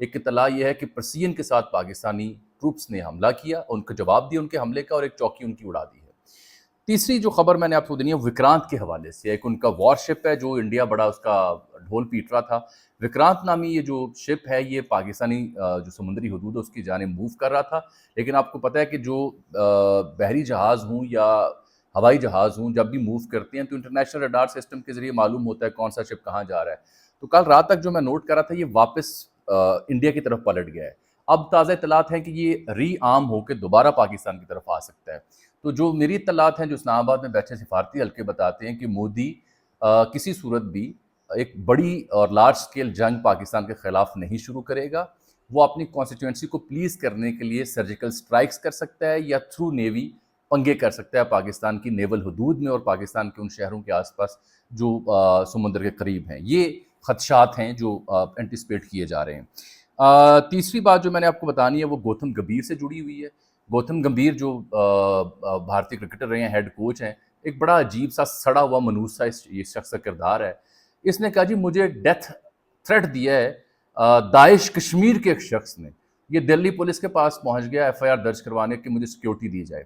ایک اطلاع یہ ہے کہ پرسین کے ساتھ پاکستانی ٹروپس نے حملہ کیا، ان کو جواب دیا ان کے حملے کا، اور ایک چوکی ان کی اڑا دی ہے۔ تیسری جو خبر میں نے آپ کو دینی ہے وکرانت کے حوالے سے، ایک ان کا وار شپ ہے جو انڈیا بڑا اس کا ڈھول پیٹ رہا تھا۔ وکرانت نامی یہ جو شپ ہے یہ پاکستانی جو سمندری حدود ہے اس کی جانب موو کر رہا تھا، لیکن آپ کو پتہ ہے کہ جو بحری جہاز ہوں یا ہوائی جہاز ہوں جب بھی موو کرتے ہیں تو انٹرنیشنل ریڈار سسٹم کے ذریعے معلوم ہوتا ہے کون سا شپ کہاں جا رہا ہے۔ تو کل رات تک جو میں نوٹ کر رہا تھا یہ واپس انڈیا کی طرف پلٹ گیا ہے۔ اب تازہ اطلاعات ہیں کہ یہ ری آرم ہو کے دوبارہ پاکستان کی طرف آ سکتا ہے۔ تو جو میری اطلاعات ہیں جو اسلام آباد میں بیٹھے سفارتی حلقے بتاتے ہیں کہ مودی کسی صورت بھی ایک بڑی اور لارج سکیل جنگ پاکستان کے خلاف نہیں شروع کرے گا۔ وہ اپنی کانسٹیٹوئنسی کو پلیز کرنے کے لیے سرجیکل سٹرائکس کر سکتا ہے یا تھرو نیوی پنگے کر سکتا ہے پاکستان کی نیول حدود میں اور پاکستان کے ان شہروں کے آس پاس جو سمندر کے قریب ہیں۔ یہ خدشات ہیں جو انٹیسپیٹ کیے جا رہے ہیں۔ تیسری بات جو میں نے آپ کو بتانی ہے وہ گوتم گمبھیر سے جڑی ہوئی ہے۔ گوتم گمبھیر جو بھارتی کرکٹر رہے ہیں، ہیڈ کوچ ہیں، ایک بڑا عجیب سا سڑا ہوا منوس سا یہ شخص کا کردار ہے۔ اس نے کہا جی مجھے ڈیتھ تھریٹ دیا ہے داعش کشمیر کے ایک شخص نے، یہ دلی پولیس کے پاس پہنچ گیا ایف آئی آر درج کروانے کہ مجھے سیکیورٹی دی جائے۔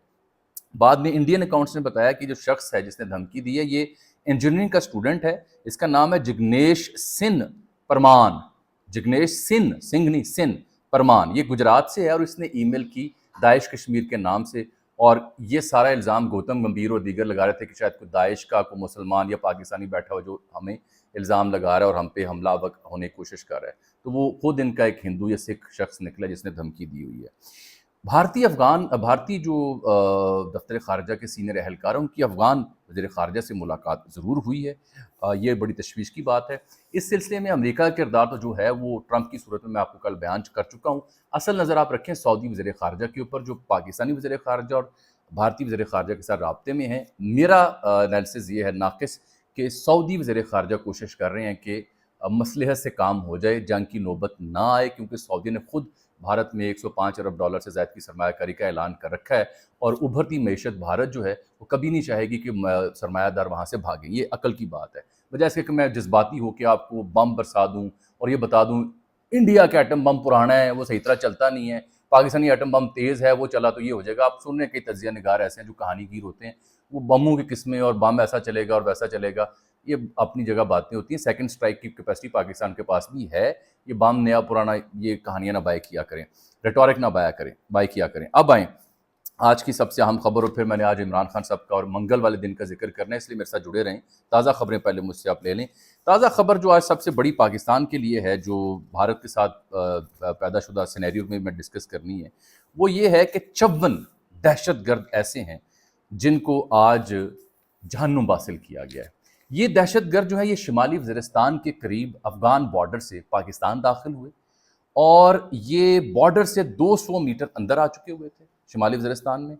بعد میں انڈین اکاؤنٹس نے بتایا کہ جو شخص ہے جس نے دھمکی دی ہے یہ انجینئرنگ کا اسٹوڈنٹ ہے، اس کا نام ہے جگنیش سن پرمان، جگنیش سنگھ نہیں سن پرمان، یہ گجرات سے ہے اور اس نے ای میل کی داعش کشمیر کے نام سے، اور یہ سارا الزام گوتم گمبھیر اور دیگر لگا رہے تھے کہ شاید کوئی داعش کا کوئی مسلمان یا پاکستانی بیٹھا ہو جو ہمیں الزام لگا رہا ہے اور ہم پہ حملہ ہونے کی کوشش کر رہا ہے۔ تو وہ خود ان کا ایک ہندو یا سکھ شخص نکلا جس نے دھمکی دی ہوئی ہے۔ بھارتی جو دفتر خارجہ کے سینئر اہلکار ہیں ان کی افغان وزیر خارجہ سے ملاقات ضرور ہوئی ہے، یہ بڑی تشویش کی بات ہے۔ اس سلسلے میں امریکہ کا کردار تو جو ہے وہ ٹرمپ کی صورت میں آپ کو کل بیان کر چکا ہوں۔ اصل نظر آپ رکھیں سعودی وزیر خارجہ کے اوپر جو پاکستانی وزیر خارجہ اور بھارتی وزیر خارجہ کے ساتھ رابطے میں ہیں۔ میرا انالیسس یہ ہے ناقص کہ سعودی وزیر خارجہ کوشش کر رہے ہیں کہ مصلحت سے کام ہو جائے، جنگ کی نوبت نہ آئے، کیونکہ سعودی نے خود بھارت میں 105 ارب ڈالر سے زائد کی سرمایہ کاری کا اعلان کر رکھا ہے، اور ابھرتی معیشت بھارت جو ہے وہ کبھی نہیں چاہے گی کہ سرمایہ دار وہاں سے بھاگیں۔ یہ عقل کی بات ہے، بجائے اس کے کہ میں جذباتی ہو کہ آپ کو بم برسا دوں اور یہ بتا دوں انڈیا کا ایٹم بم پرانا ہے، وہ صحیح طرح چلتا نہیں ہے، پاکستانی ایٹم بم تیز ہے، وہ چلا تو یہ ہو جائے گا۔ آپ سن رہے ہیں کئی تجزیہ نگار ایسے ہیں جو کہانی گیر ہوتے ہیں، وہ بموں کی قسمیں اور بم ایسا چلے گا اور ویسا چلے گا، یہ اپنی جگہ باتیں ہوتی ہیں۔ سیکنڈ سٹرائک کی کیپیسٹی پاکستان کے پاس بھی ہے، یہ بم نیا پرانا یہ کہانیاں نہ بائے کیا کریں، ریٹورک نہ بائی کیا کریں۔ اب آئیں آج کی سب سے اہم خبر، اور پھر میں نے آج عمران خان صاحب کا اور منگل والے دن کا ذکر کرنا ہے، اس لیے میرے ساتھ جڑے رہیں۔ تازہ خبریں پہلے مجھ سے آپ لے لیں۔ تازہ خبر جو آج سب سے بڑی پاکستان کے لیے ہے، جو بھارت کے ساتھ پیدا شدہ سینیریو میں ڈسکس کرنی ہے، وہ یہ ہے کہ 54 دہشت گرد ایسے ہیں جن کو آج جہنم حاصل کیا گیا ہے۔ یہ دہشت گرد جو ہے یہ شمالی وزیرستان کے قریب افغان بارڈر سے پاکستان داخل ہوئے، اور یہ بارڈر سے 200 میٹر اندر آ چکے ہوئے تھے شمالی وزیرستان میں،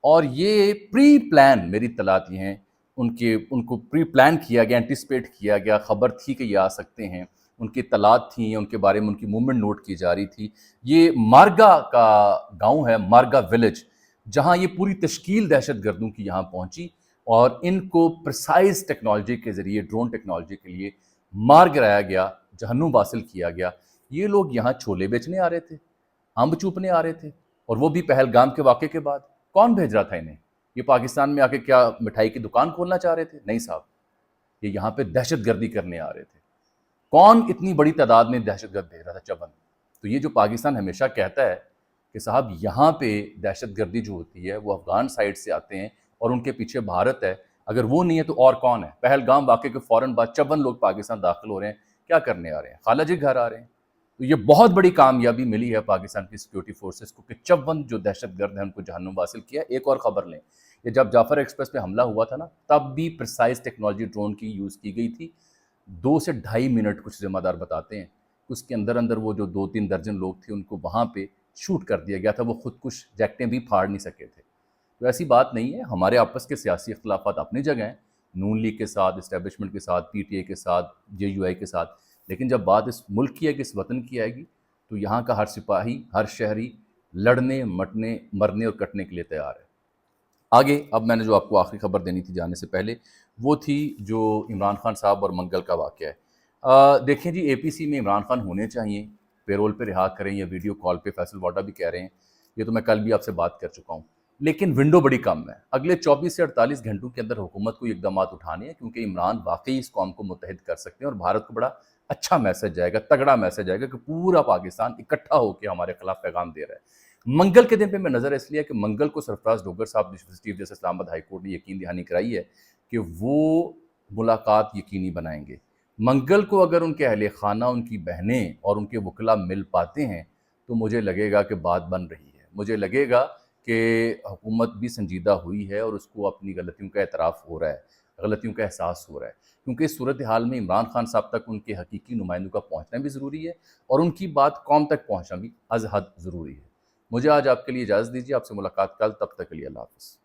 اور یہ پری پلان، میری اطلاعات یہ ہیں ان کو پری پلان کیا گیا، انٹیسپیٹ کیا گیا، خبر تھی کہ یہ آ سکتے ہیں، ان کی اطلاعات تھیں، ان کے بارے میں ان کی موومنٹ نوٹ کی جا رہی تھی۔ یہ مارگا کا گاؤں ہے، مارگا ولیج، جہاں یہ پوری تشکیل دہشت گردوں کی یہاں پہنچی، اور ان کو پرسائز ٹیکنالوجی کے ذریعے، ڈرون ٹیکنالوجی کے لیے مار گرایا گیا، جہنم حاصل کیا گیا۔ یہ لوگ یہاں چھولے بیچنے آ رہے تھے، امب چوپنے آ رہے تھے، اور وہ بھی پہلگام کے واقعے کے بعد۔ کون بھیج رہا تھا انہیں؟ یہ پاکستان میں آ کے کیا مٹھائی کی دکان کھولنا چاہ رہے تھے؟ نہیں صاحب، یہ یہاں پہ دہشت گردی کرنے آ رہے تھے۔ کون اتنی بڑی تعداد میں دہشت گرد بھیج رہا تھا؟ 54۔ تو یہ جو پاکستان ہمیشہ کہتا ہے کہ صاحب یہاں پہ دہشت گردی جو ہوتی ہے وہ افغان سائڈ سے آتے ہیں اور ان کے پیچھے بھارت ہے، اگر وہ نہیں ہے تو اور کون ہے؟ پہلگام واقعے کے فوراً بعد 54 لوگ پاکستان داخل ہو رہے ہیں، کیا کرنے آ رہے ہیں؟ خالہ جی گھر آ رہے ہیں۔ تو یہ بہت بڑی کامیابی ملی ہے پاکستان کی سیکیورٹی فورسز کو کہ 54 جو دہشت گرد ہیں ان کو جہنم حاصل کیا۔ ایک اور خبر لیں، یہ جب جعفر ایکسپریس پہ حملہ ہوا تھا نا، تب بھی پرسائز ٹیکنالوجی ڈرون کی یوز کی گئی تھی۔ 2 سے 2.5 منٹ کچھ ذمہ دار بتاتے ہیں، اس کے اندر وہ جو 2-3 درجن لوگ تھے ان کو وہاں پہ شوٹ کر دیا گیا تھا، وہ خودکش جیکٹیں بھی پھاڑ نہیں سکے تھے۔ تو ایسی بات نہیں ہے، ہمارے آپس کے سیاسی اختلافات اپنی جگہ ہیں، نون لیگ کے ساتھ، اسٹیبلشمنٹ کے ساتھ، پی ٹی اے کے ساتھ، جے یو آئی کے ساتھ، لیکن جب بات اس ملک کی ہے کہ اس وطن کی آئے گی تو یہاں کا ہر سپاہی، ہر شہری لڑنے، مرنے اور کٹنے کے لیے تیار ہے۔ آگے اب میں نے جو آپ کو آخری خبر دینی تھی جانے سے پہلے، وہ تھی جو عمران خان صاحب اور منگل کا واقعہ ہے۔ دیکھیں جی، اے پی سی میں عمران خان ہونے چاہیے، پیرول پہ رہا کریں یا ویڈیو کال پہ، فیصل واڈا بھی کہہ رہے ہیں، یہ تو میں کل بھی آپ سے بات کر چکا ہوں، لیکن ونڈو بڑی کم ہے۔ اگلے 24 سے 48 گھنٹوں کے اندر حکومت کو یہ اقدامات اٹھانے ہیں، کیونکہ عمران واقعی اس قوم کو متحد کر سکتے ہیں اور بھارت کو بڑا اچھا میسج جائے گا، تگڑا میسج جائے گا کہ پورا پاکستان اکٹھا ہو کے ہمارے خلاف پیغام دے رہا ہے۔ منگل کے دن پہ میں نظر اس لیے کہ منگل کو سرفراز ڈوگر صاحب چیف جسٹس اسلام آباد ہائی کورٹ نے یقین دہانی کرائی ہے کہ وہ ملاقات یقینی بنائیں گے۔ منگل کو اگر ان کے اہل خانہ، ان کی بہنیں اور ان کے وکلاء مل پاتے ہیں تو مجھے لگے گا کہ بات بن رہی ہے، مجھے لگے گا کہ حکومت بھی سنجیدہ ہوئی ہے اور اس کو اپنی غلطیوں کا اعتراف ہو رہا ہے، غلطیوں کا احساس ہو رہا ہے، کیونکہ اس صورتحال میں عمران خان صاحب تک ان کے حقیقی نمائندوں کا پہنچنا بھی ضروری ہے اور ان کی بات قوم تک پہنچنا بھی از حد ضروری ہے۔ مجھے آج آپ کے لیے اجازت دیجیے، آپ سے ملاقات کل، تب تک کے لیے اللہ حافظ۔